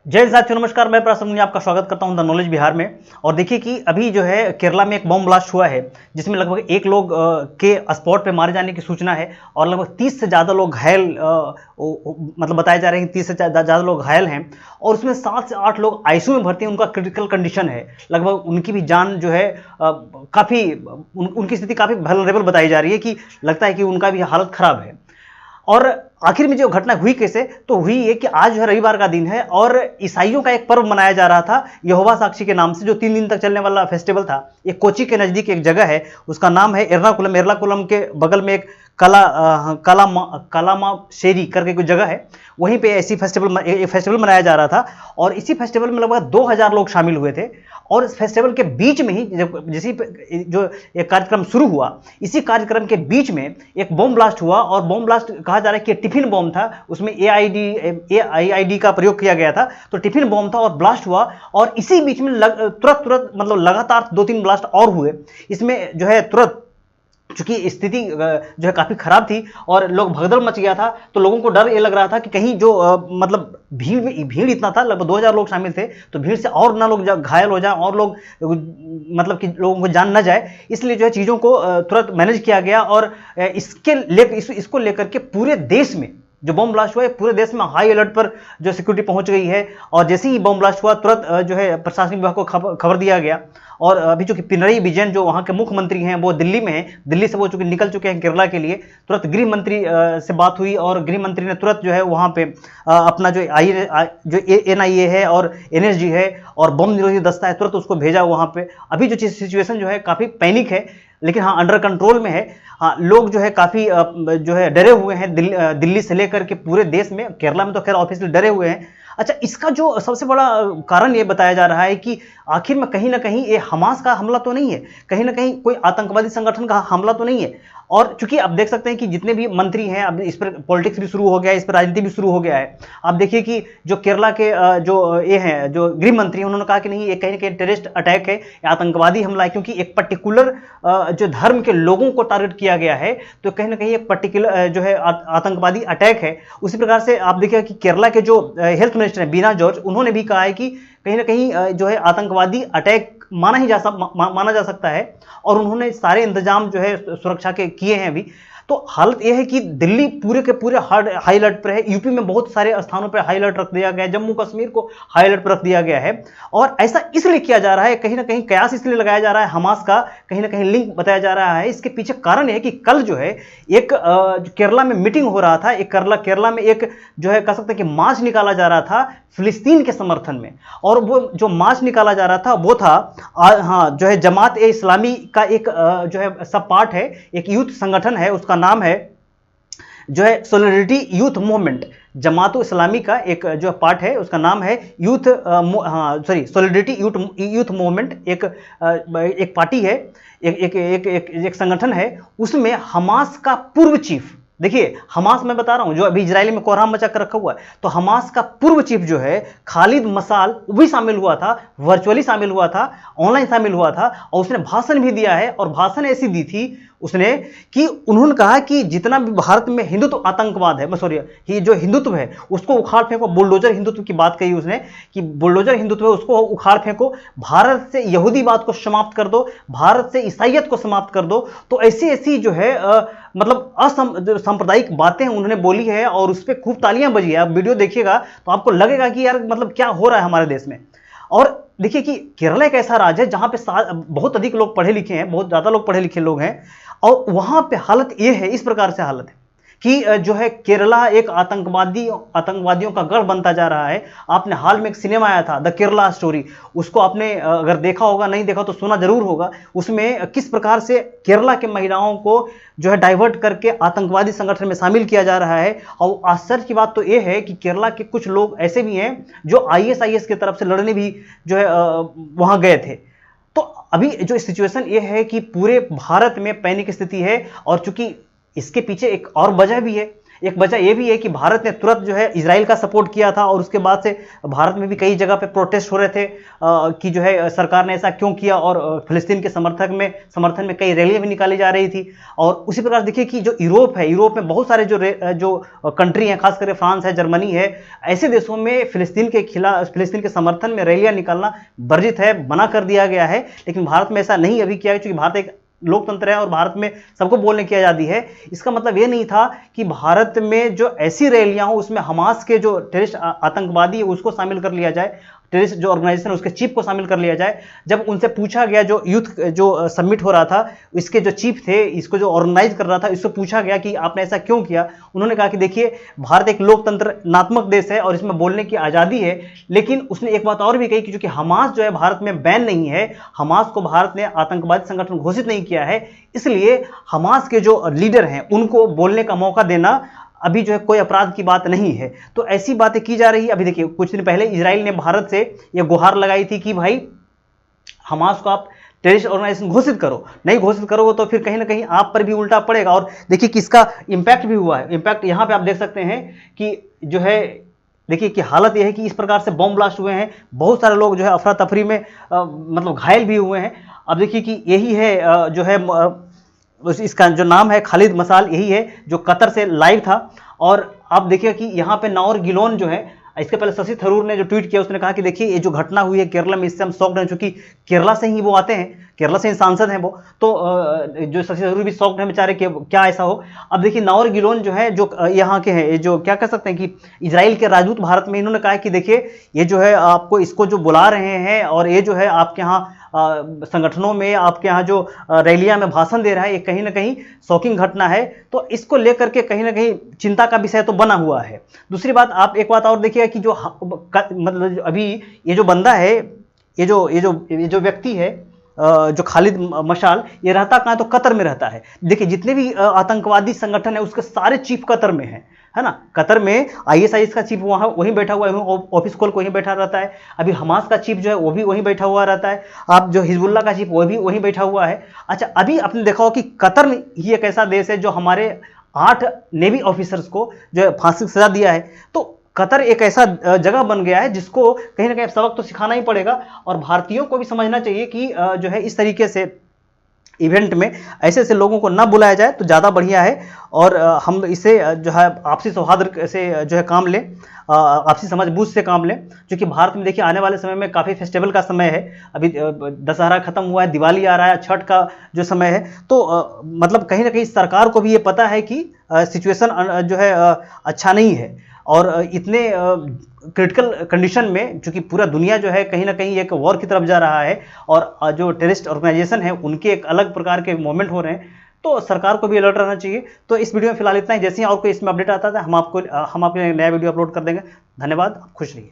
जय साथियों, नमस्कार। मैं प्रसन्न मुनि आपका स्वागत करता हूं द नॉलेज बिहार में। और देखिए कि अभी जो है केरला में एक बम ब्लास्ट हुआ है जिसमें लगभग एक लोग के स्पॉट पे मारे जाने की सूचना है और लगभग 30 से ज़्यादा लोग घायल मतलब बताए जा रहे हैं कि 30 से ज़्यादा लोग घायल हैं और उसमें 7 से 8 लोग आईसीयू में भर्ती हैं। उनका क्रिटिकल कंडीशन है, लगभग उनकी भी जान जो है काफ़ी उनकी स्थिति काफ़ी वल्नरेबल बताई जा रही है कि लगता है कि उनका भी हालत ख़राब है। और आखिर में जो घटना हुई कैसे, तो हुई है कि आज जो है रविवार का दिन है और ईसाइयों का एक पर्व मनाया जा रहा था यहोवा साक्षी के नाम से, जो 3 दिन तक चलने वाला फेस्टिवल था। ये कोची के नज़दीक एक जगह है, उसका नाम है एर्नाकुलम। एर्नाकुलम के बगल में एक कालामाशेरी करके कोई जगह है, वहीं पे ऐसी फेस्टिवल मनाया जा रहा था। और इसी फेस्टिवल में लगभग 2000 लोग शामिल हुए थे। और इस फेस्टिवल के बीच में ही जो एक कार्यक्रम शुरू हुआ, इसी कार्यक्रम के बीच में एक बम ब्लास्ट हुआ। और बम ब्लास्ट कहा जा रहा है कि टिफिन बम था, उसमें एआईडी का प्रयोग किया गया था। तो टिफिन बम था और ब्लास्ट हुआ। और इसी बीच में तुरंत मतलब लगातार 2-3 ब्लास्ट और हुए। इसमें जो है तुरंत चूंकि स्थिति जो है काफी खराब थी और लोग भगदड़ मच गया था, तो लोगों को डर ये लग रहा था कि कहीं जो मतलब भीड़ इतना था, लगभग 2000 लोग शामिल थे, तो भीड़ से और ना लोग घायल हो जाए और लोग मतलब कि लोगों को जान ना जाए, इसलिए जो है चीज़ों को तुरंत मैनेज किया गया। और इसको लेकर के पूरे देश में जो बम ब्लास्ट हुआ है, पूरे देश में हाई अलर्ट पर जो सिक्योरिटी पहुंच गई है। और जैसे ही बम ब्लास्ट हुआ तुरंत जो है प्रशासनिक विभाग को खबर दिया गया। और अभी चूंकि पिनरई विजयन जो वहां के मुख्यमंत्री हैं वो दिल्ली में हैं, दिल्ली से वो चूंकि निकल चुके हैं केरला के लिए, तुरंत गृह मंत्री से बात हुई और गृह मंत्री ने तुरंत जो है वहां पे अपना जो एनआईए है और एनएसजी है और बम निरोधी दस्ता है, तुरंत उसको भेजा वहां पे। अभी जो सिचुएशन जो है काफी पैनिक है, लेकिन हाँ अंडर कंट्रोल में है। हाँ, लोग जो है काफ़ी जो है डरे हुए हैं, दिल्ली से लेकर के पूरे देश में। केरला में तो खैर ऑफिशियली डरे हुए हैं। अच्छा, इसका जो सबसे बड़ा कारण ये बताया जा रहा है कि आखिर में कहीं ना कहीं ये हमास का हमला तो नहीं है, कहीं ना कहीं कोई आतंकवादी संगठन का हमला तो नहीं है। और चूंकि आप देख सकते हैं कि जितने भी मंत्री हैं, अब इस पर पॉलिटिक्स भी शुरू हो गया है, इस पर राजनीति भी शुरू हो गया है। आप देखिए कि जो केरला के जो ये हैं, जो गृह मंत्री हैं, उन्होंने कहा कि नहीं, ये कहीं ना कहीं टेररिस्ट अटैक है, आतंकवादी हमला है, क्योंकि एक पर्टिकुलर जो धर्म के लोगों को टारगेट किया गया है, तो कहीं ना कहीं एक पर्टिकुलर जो है आतंकवादी अटैक है। उसी प्रकार से आप देखिए कि केरला के जो हेल्थ मिनिस्टर हैं बीना जॉर्ज, उन्होंने भी कहा है कि कहीं ना कहीं जो है आतंकवादी अटैक माना जा सकता है। और उन्होंने सारे इंतजाम जो है सुरक्षा के किए हैं अभी। तो हालत यह है कि दिल्ली पूरे के पूरे हाई अलर्ट पर है, यूपी में बहुत सारे स्थानों पर हाई अलर्ट रख दिया गया है, जम्मू कश्मीर को हाई अलर्ट पर रख दिया गया है। और ऐसा इसलिए किया जा रहा है, कहीं ना कहीं कयास इसलिए लगाया जा रहा है, हमास का कहीं ना कहीं लिंक बताया जा रहा है। इसके पीछे कारण है कि कल जो है एक केरला में मीटिंग हो रहा था, एक केरला में एक जो है कह सकते हैं कि मार्च निकाला जा रहा था फिलिस्तीन के समर्थन में। और वो जो मार्च निकाला जा रहा था वो था हाँ जो है जमात ए इस्लामी का एक जो है सब पार्ट है, एक यूथ संगठन है, उसका नाम है जो है solidarity youth movement. Jamaat Islami का एक जो पार्ट है उसका नाम है सोलिडरिटी यूथ मूवमेंट। एक पार्टी है, एक संगठन है। उसमें हमास का पूर्व चीफ, देखिए हमास मैं बता रहा हूं जो अभी इजराइल में कोहराम मचा कर रखा हुआ है, तो हमास का पूर्व चीफ जो है खालिद मसाल, वो भी शामिल हुआ था, वर्चुअली शामिल हुआ था, ऑनलाइन शामिल हुआ था। और उसने भाषण भी दिया है। और भाषण ऐसी दी थी उसने कि उन्होंने कहा कि जितना भी भारत में हिंदुत्व आतंकवाद है, सॉरी, ये जो हिंदुत्व है उसको उखाड़ फेंको। बुलडोजर हिंदुत्व की बात कही उसने कि बुलडोजर हिंदुत्व है उसको उखाड़ फेंको, भारत से यहूदीवाद को समाप्त कर दो, भारत से ईसाइयत को समाप्त कर दो। तो ऐसी ऐसी जो है मतलब सांप्रदायिक बातें उन्होंने बोली है और उस पर खूब तालियां बजी है। आप वीडियो देखिएगा तो आपको लगेगा कि यार मतलब क्या हो रहा है हमारे देश में। और देखिए कि केरला एक ऐसा राज्य है जहां पे बहुत अधिक लोग पढ़े लिखे हैं, बहुत ज्यादा लोग पढ़े लिखे लोग हैं। और वहां पे हालत यह है, इस प्रकार से हालत है कि जो है केरला एक आतंकवादियों का गढ़ बनता जा रहा है। आपने हाल में एक सिनेमा आया था द केरला स्टोरी, उसको आपने अगर देखा होगा, नहीं देखा तो सुना जरूर होगा। उसमें किस प्रकार से केरला के महिलाओं को जो है डाइवर्ट करके आतंकवादी संगठन में शामिल किया जा रहा है। और आश्चर्य की बात तो यह है कि केरला के कुछ लोग ऐसे भी हैं जो आईएसआईएस की तरफ से लड़ने भी जो है वहां गए थे। तो अभी जो सिचुएशन ये है कि पूरे भारत में पैनिक स्थिति है। और चूंकि इसके पीछे एक और वजह भी है एक वजह यह भी है कि भारत ने तुरंत जो है इजराइल का सपोर्ट किया था, और उसके बाद से भारत में भी कई जगह पे प्रोटेस्ट हो रहे थे कि जो है सरकार ने ऐसा क्यों किया, और फिलिस्तीन के समर्थन में कई रैलियां भी निकाली जा रही थी। और उसी प्रकार देखिए कि जो यूरोप है, यूरोप में बहुत सारे जो कंट्री हैं, खास करके फ्रांस है, जर्मनी है, ऐसे देशों में फिलिस्तीन के समर्थन में रैलियां निकालना वर्जित है, मना कर दिया गया है। लेकिन भारत में ऐसा नहीं अभी किया है, क्योंकि भारत एक लोकतंत्र है और भारत में सबको बोलने की आज़ादी है। इसका मतलब ये नहीं था कि भारत में जो ऐसी रैलियां हो उसमें हमास के जो टेररिस्ट आतंकवादी है उसको शामिल कर लिया जाए, टेररिस्ट जो ऑर्गेनाइजेशन है उसके चीफ को शामिल कर लिया जाए। जब उनसे पूछा गया, जो यूथ जो सबमिट हो रहा था, इसके जो चीफ थे, इसको जो ऑर्गेनाइज कर रहा था, इससे पूछा गया कि आपने ऐसा क्यों किया। उन्होंने कहा कि देखिए, भारत एक लोकतंत्रनात्मक देश है और इसमें बोलने की आज़ादी है। लेकिन उसने एक बात और भी कही कि चूंकि हमास जो है भारत में बैन नहीं है, हमास को भारत ने आतंकवादी संगठन घोषित नहीं किया है, इसलिए हमास के जो लीडर हैं उनको बोलने का मौका देना अभी जो है कोई अपराध की बात नहीं है। तो ऐसी बातें की जा रही है। अभी देखिए, कुछ दिन पहले इजराइल ने भारत से यह गुहार लगाई थी कि भाई हमास को आप टेररिस्ट ऑर्गेनाइजेशन घोषित करो, नहीं घोषित करोगे तो फिर कहीं ना कहीं आप पर भी उल्टा पड़ेगा। और देखिए कि इसका इंपैक्ट भी हुआ है। इंपैक्ट यहां पे आप देख सकते हैं कि जो है, देखिए कि हालत यह है कि इस प्रकार से बम ब्लास्ट हुए हैं, बहुत सारे लोग जो है अफरा तफरी में मतलब घायल भी हुए हैं। अब देखिए कि यही है जो है इसका जो नाम है खालिद मसाल, यही है जो कतर से लाइव था। और आप देखिए कि यहाँ पे नाओर गिलोन जो है, इसके पहले शशि थरूर ने जो ट्वीट किया उसने कहा कि देखिए ये जो घटना हुई है केरला में, इससे हम शॉक्ड हैं, चूंकि केरला से ही वो आते हैं, केरला से ही सांसद हैं वो, तो जो शशि थरूर भी शॉक्ड है बेचारे कि क्या ऐसा हो। अब देखिए नाओर गिलोन जो है, जो यहाँ के हैं, जो क्या कह सकते हैं कि इजराइल के राजदूत भारत में, इन्होंने कहा कि देखिए ये जो है आपको इसको जो बुला रहे हैं और ये जो है आपके यहाँ संगठनों में, आपके यहाँ जो रैलियां में भाषण दे रहा है, ये कहीं ना कहीं शॉकिंग घटना है। तो इसको लेकर के कहीं ना कहीं चिंता का विषय तो बना हुआ है। दूसरी बात, आप एक बात और देखिएगा कि जो मतलब अभी ये जो बंदा है, ये जो व्यक्ति है, जो खालिद मशाल, ये रहता कहाँ है, तो कतर में रहता है। देखिए जितने भी आतंकवादी संगठन है उसके सारे चीफ कतर में है ना। कतर में ISIS का चीफ वहाँ वहीं बैठा हुआ है, ऑफिस खोल को वहीं बैठा रहता है। अभी हमास का चीफ जो है वो भी वहीं बैठा हुआ रहता है। आप जो हिजबुल्ला का चीफ वो भी वहीं बैठा हुआ है। अच्छा, अभी आपने देखा हो कि कतर ही एक ऐसा देश है जो हमारे 8 नेवी ऑफिसर्स को जो है फांसी की सजा दिया है। तो कतर एक ऐसा जगह बन गया है जिसको कहीं ना कहीं सबक तो सिखाना ही पड़ेगा, और भारतीयों को भी समझना चाहिए कि जो है इस तरीके से इवेंट में ऐसे ऐसे लोगों को ना बुलाया जाए तो ज़्यादा बढ़िया है। और हम इसे जो है आपसी सौहार्द से जो है काम लें, आपसी समझ बूझ से काम लें। क्योंकि भारत में देखिए आने वाले समय में काफ़ी फेस्टिवल का समय है। अभी दशहरा खत्म हुआ है, दिवाली आ रहा है, छठ का जो समय है। तो मतलब कहीं ना कहीं सरकार को भी ये पता है कि सिचुएशन जो है अच्छा नहीं है, और इतने क्रिटिकल कंडीशन में, चूंकि पूरा दुनिया जो है कहीं ना कहीं एक वॉर की तरफ जा रहा है, और जो टेररिस्ट ऑर्गेनाइजेशन है उनके एक अलग प्रकार के मूवमेंट हो रहे हैं, तो सरकार को भी अलर्ट रहना चाहिए। तो इस वीडियो में फिलहाल इतना ही। जैसे ही और कोई इसमें अपडेट आता है हम आपके नया वीडियो अपलोड कर देंगे। धन्यवाद, आप खुश रहिए।